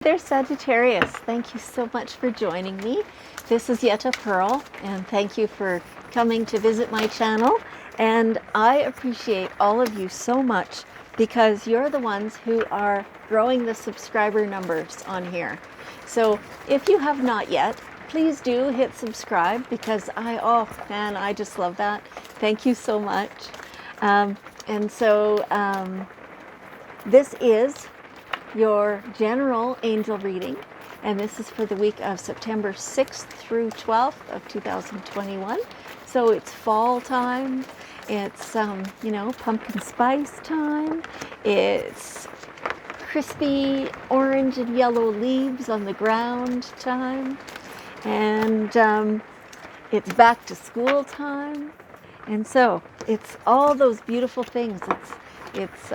There's Sagittarius. Thank you so much for joining me. This is Yetta Pearl, and thank you for coming to visit my channel. And I appreciate all of you so much because you're the ones who are growing the subscriber numbers on here. So if you have not yet, please do hit subscribe because I just love that. Thank you so much. This is your general angel reading, and this is for the week of September 6th through 12th of 2021. So it's fall time, it's pumpkin spice time, it's crispy orange and yellow leaves on the ground time, and it's back to school time, and so it's all those beautiful things. It's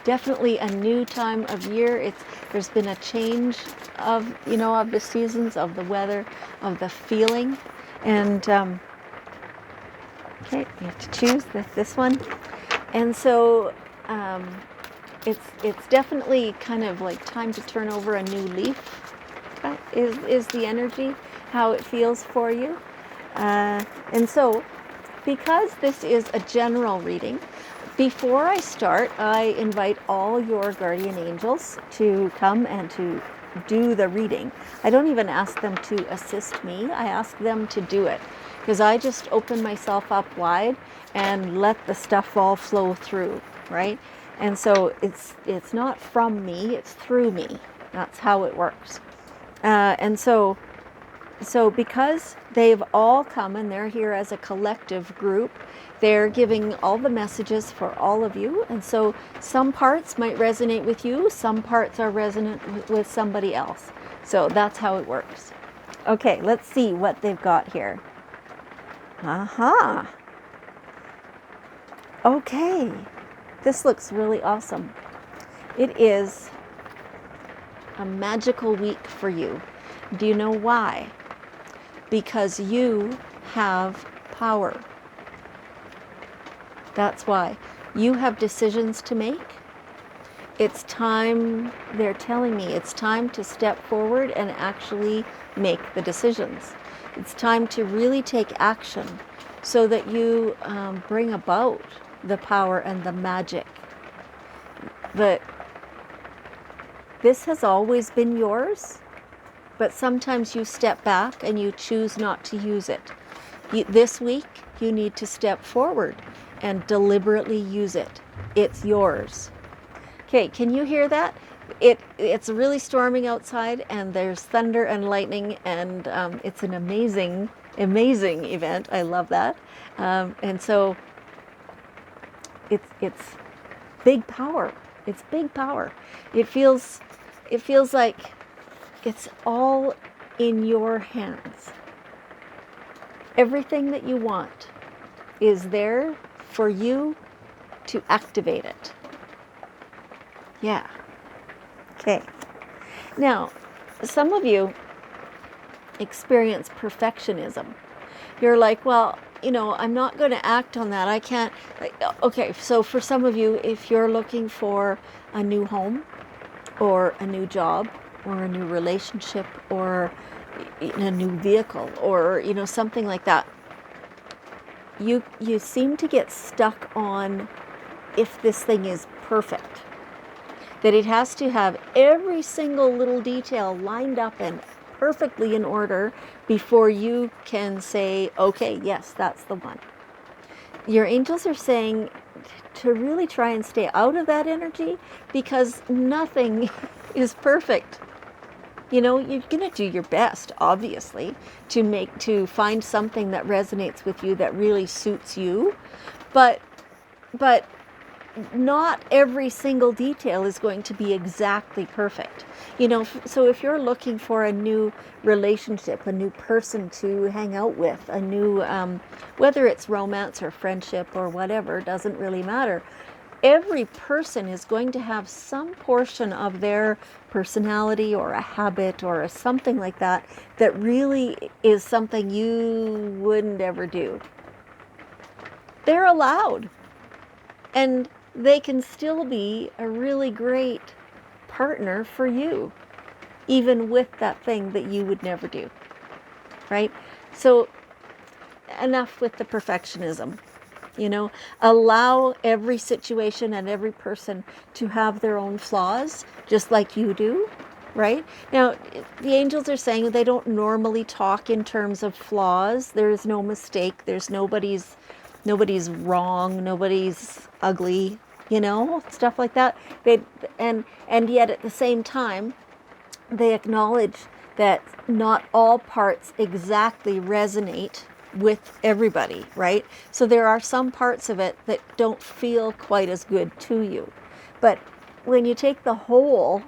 definitely a new time of year. There's been a change of the seasons, of the weather, of the feeling, and okay, you have to choose this one, and so it's definitely kind of like time to turn over a new leaf. Is the energy how it feels for you, and so because this is a general reading. Before I start, I invite all your guardian angels to come and to do the reading. I don't even ask them to assist me. I ask them to do it because I just open myself up wide and let the stuff all flow through, right? And so it's not from me, it's through me. That's how it works. So because they've all come and they're here as a collective group, they're giving all the messages for all of you. And so some parts might resonate with you, some parts are resonant with somebody else. So that's how it works. Okay, let's see what they've got here. Aha. Okay, this looks really awesome. It is a magical week for you. Do you know why? Because you have power. That's why. You have decisions to make. It's time, they're telling me, it's time to step forward and actually make the decisions. It's time to really take action so that you bring about the power and the magic. This has always been yours. But sometimes you step back and you choose not to use it. This week, you need to step forward and deliberately use it. It's yours. Okay, can you hear that? It's really storming outside and there's thunder and lightning, and it's an amazing event. I love that. And so it's big power. It's big power. It feels like it's all in your hands. Everything that you want is there for you to activate it. Yeah. Okay. Now, some of you experience perfectionism. You're like, well, I'm not going to act on that. I can't. Okay, so for some of you, if you're looking for a new home or a new job, or a new relationship, or a new vehicle, or something like that, you seem to get stuck on if this thing is perfect, that it has to have every single little detail lined up and perfectly in order before you can say, okay, yes, that's the one. Your angels are saying to really try and stay out of that energy because nothing is perfect. You're going to do your best, obviously, to find something that resonates with you, that really suits you, but not every single detail is going to be exactly perfect. So if you're looking for a new relationship, a new person to hang out with, a new, whether it's romance or friendship or whatever, doesn't really matter. Every person is going to have some portion of their personality or a habit or something like that really is something you wouldn't ever do. They're allowed. And they can still be a really great partner for you. even with that thing that you would never do, right? So enough with the perfectionism. Allow every situation and every person to have their own flaws, just like you do, right? Now, the angels are saying they don't normally talk in terms of flaws. There is no mistake. There's nobody's wrong. Nobody's ugly, stuff like that. And yet at the same time, they acknowledge that not all parts exactly resonate with everybody, right? So there are some parts of it that don't feel quite as good to you. But when you take the whole,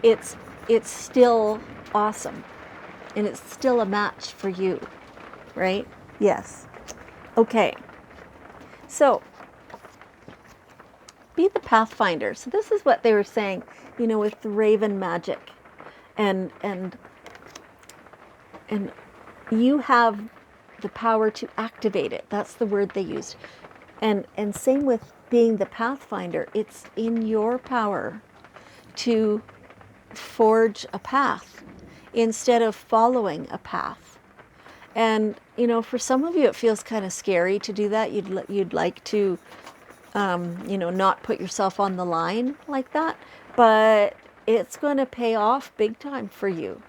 it's still awesome. And it's still a match for you, right? Yes. Okay. So be the pathfinder. So this is what they were saying, with the raven magic. And you have the power to activate it. That's the word they used. And same with being the pathfinder. It's in your power to forge a path instead of following a path. And for some of you it feels kind of scary to do that. You'd like to not put yourself on the line like that, but it's going to pay off big time for you.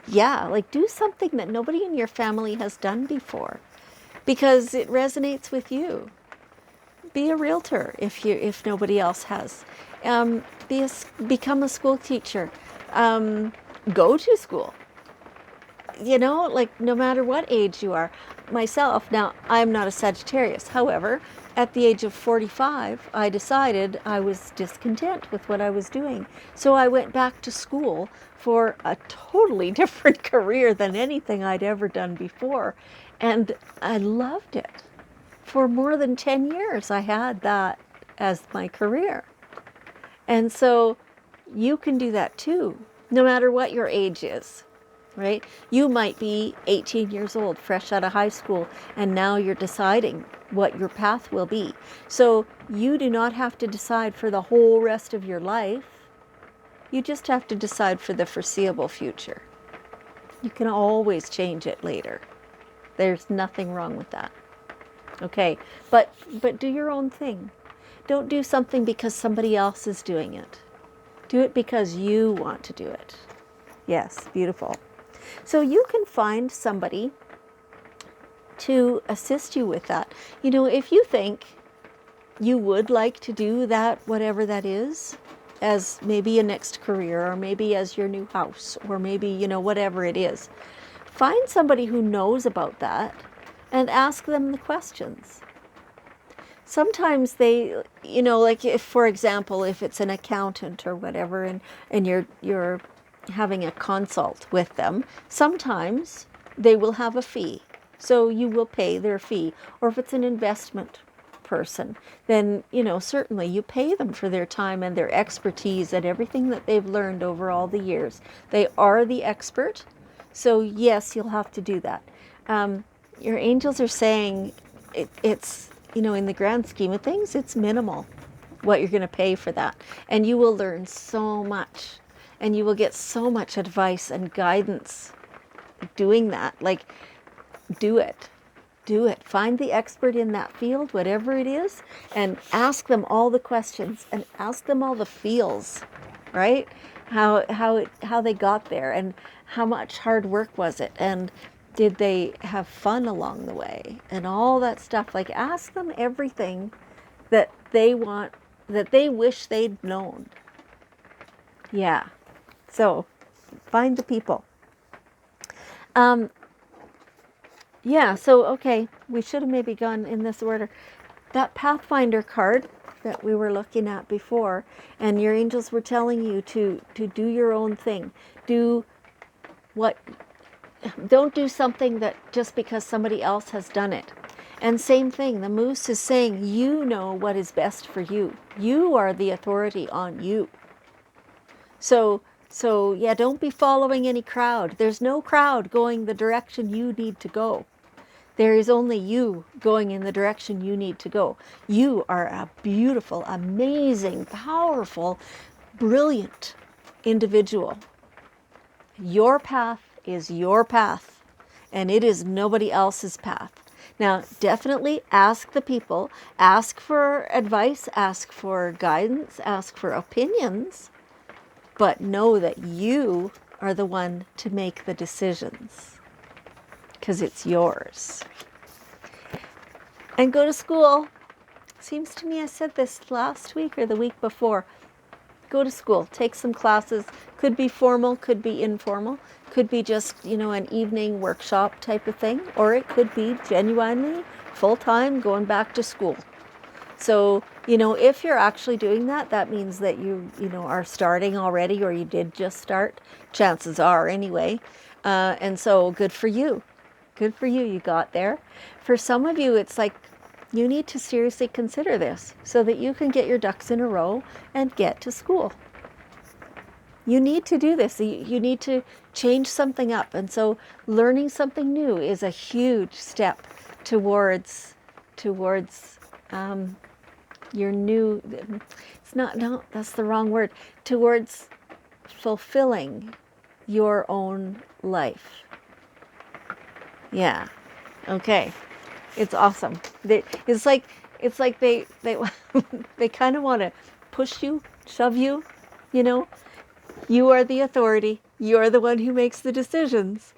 Yeah, like do something that nobody in your family has done before because it resonates with you. Be a realtor if nobody else has. Become a school teacher. Go to school. Like no matter what age you are. Myself, now I'm not a Sagittarius. However, at the age of 45, I decided I was discontent with what I was doing. So I went back to school for a totally different career than anything I'd ever done before. And I loved it. For more than 10 years, I had that as my career. And so you can do that too, no matter what your age is. Right? You might be 18 years old, fresh out of high school, and now you're deciding what your path will be. So you do not have to decide for the whole rest of your life. You just have to decide for the foreseeable future. You can always change it later. There's nothing wrong with that. Okay, but do your own thing. Don't do something because somebody else is doing it. Do it because you want to do it. Yes, beautiful. So you can find somebody to assist you with that. If you think you would like to do that, whatever that is, as maybe a next career or maybe as your new house or maybe, whatever it is, find somebody who knows about that and ask them the questions. Sometimes they, like if, for example, if it's an accountant or whatever and you're having a consult with them, sometimes they will have a fee. So you will pay their fee. Or if it's an investment person, then, certainly you pay them for their time and their expertise and everything that they've learned over all the years. They are the expert. So yes, you'll have to do that. Your angels are saying it's, in the grand scheme of things, it's minimal what you're going to pay for that. And you will learn so much. And you will get so much advice and guidance doing that. Like, do it. Do it. Find the expert in that field, whatever it is, and ask them all the questions and ask them all the feels, right? How they got there and how much hard work was it and did they have fun along the way and all that stuff. Like, ask them everything that they want, that they wish they'd known. Yeah. So, find the people. Yeah, so, okay, we should have maybe gone in this order. That Pathfinder card that we were looking at before, and your angels were telling you to do your own thing. Don't do something that just because somebody else has done it. And same thing, the Moose is saying, you know what is best for you. You are the authority on you. So yeah, don't be following any crowd. There's no crowd going the direction you need to go. There is only you going in the direction you need to go. You are a beautiful, amazing, powerful, brilliant individual. Your path is your path, and it is nobody else's path. Now, definitely ask the people, ask for advice, ask for guidance, ask for opinions, but know that you are the one to make the decisions, because it's yours. And go to school. Seems to me I said this last week or the week before. Go to school, take some classes. Could be formal, could be informal, could be just, an evening workshop type of thing, or it could be genuinely full-time going back to school. So, if you're actually doing that, that means that you are starting already, or you did just start. Chances are anyway. And so good for you. Good for you. You got there. For some of you, it's like you need to seriously consider this so that you can get your ducks in a row and get to school. You need to do this. You need to change something up. And so learning something new is a huge step towards your new, no, that's the wrong word, towards fulfilling your own life. Yeah. Okay. It's awesome. It's like they they kind of want to push you, shove you, You are the authority. You're the one who makes the decisions.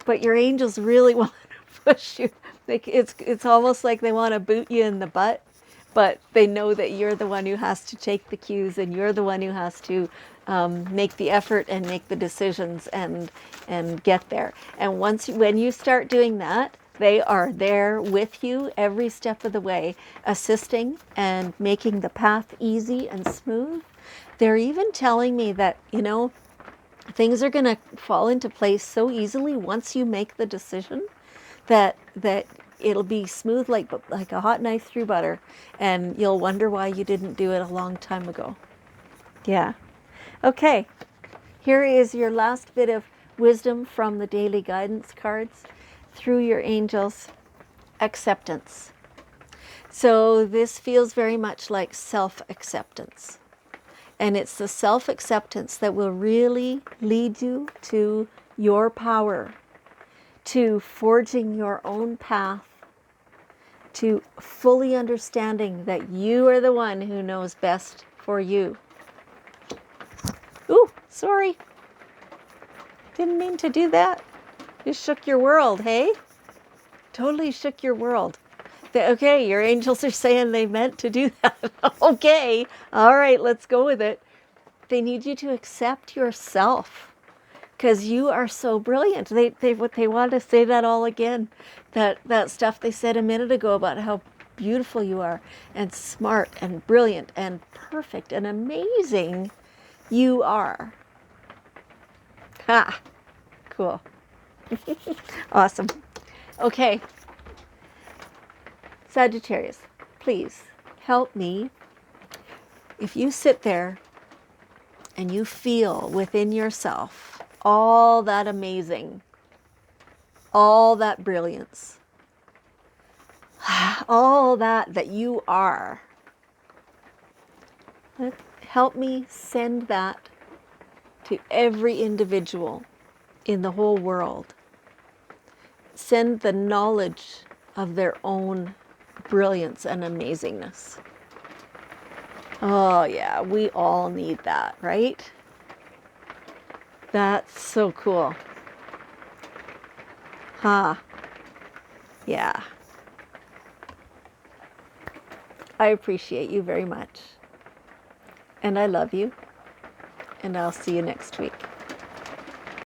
But your angels really want to push you. It's almost like they want to boot you in the butt, but they know that you're the one who has to take the cues, and you're the one who has to make the effort and make the decisions and get there. And when you start doing that, they are there with you every step of the way, assisting and making the path easy and smooth. They're even telling me that, things are going to fall into place so easily once you make the decision that it'll be smooth like a hot knife through butter, and you'll wonder why you didn't do it a long time ago. Yeah. Okay. Here is your last bit of wisdom from the daily guidance cards through your angels. Acceptance. So this feels very much like self-acceptance. And it's the self-acceptance that will really lead you to your power, to forging your own path, to fully understanding that you are the one who knows best for you. Ooh, sorry. Didn't mean to do that. Just shook your world, hey? Totally shook your world. Okay, your angels are saying they meant to do that. Okay, all right, let's go with it. They need you to accept yourself, because you are so brilliant. They want to say that all again. That stuff they said a minute ago about how beautiful you are, and smart, and brilliant, and perfect, and amazing you are. Ha! Cool. Awesome. Okay. Sagittarius, please help me. If you sit there and you feel within yourself all that amazing, all that brilliance, all that you are, help me send that to every individual in the whole world. Send the knowledge of their own brilliance and amazingness. Oh yeah, we all need that, right? That's so cool. Huh. Yeah. I appreciate you very much. And I love you. And I'll see you next week.